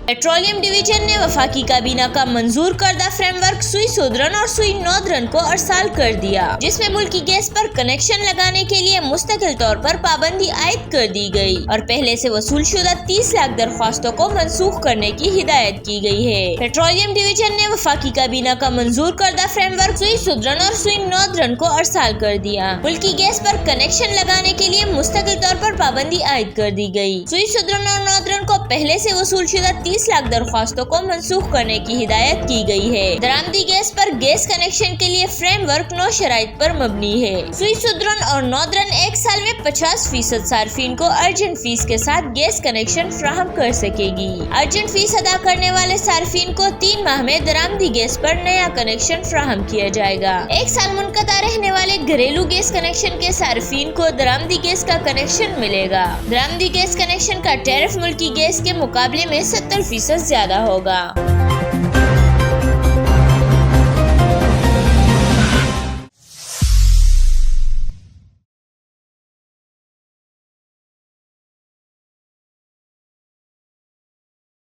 Petroleum division ने वफाकी काबीना का मंजूर करदा फ्रेमवर्क सुई सुदरन और सुई नौदरन को अरसाल कर दिया, जिसमें मुल्की गैस पर कनेक्शन लगाने के लिए मुस्तकिल तौर पर पाबंदी आयद कर दी गई और पहले से वसूल शुदा 30 लाख दरख्वास्तों को मनसूख करने की हिदायत की गई है। पेट्रोलियम डिवीजन ने वफाकी काबीना का मंजूर करदा फ्रेमवर्क सुई सुदरन और सुई नौदरन को अरसाल कर दिया। मुल्की गैस पर कनेक्शन लगाने के लिए मुस्तकिल तौर पर पाबंदी आयद कर दी गई। सुई सुदरन और नौदरन को पहले से वसूल शुदा 30 लाख दरख्वास्तों को मनसूख करने की हिदायत की गई है। दरामदी गैस पर गैस कनेक्शन के लिए फ्रेमवर्क 9 शराइत पर मबनी है। सुई सुदरन और नौदरन एक साल में 50% सार्फिन को अर्जेंट फीस के साथ गैस कनेक्शन फ्राहम कर सकेगी। अर्जेंट फीस अदा करने वाले सार्फिन को 3 माह में दरामदी गैस पर नया कनेक्शन फ्राहम किया जाएगा। एक साल मुनक़ता रहने वाले घरेलू गैस कनेक्शन के सार्फिन को दरामदी गैस का कनेक्शन मिलेगा। दरामदी गैस कनेक्शन का टैरिफ मुल्की गैस के मुकाबले में 70% ज्यादा होगा।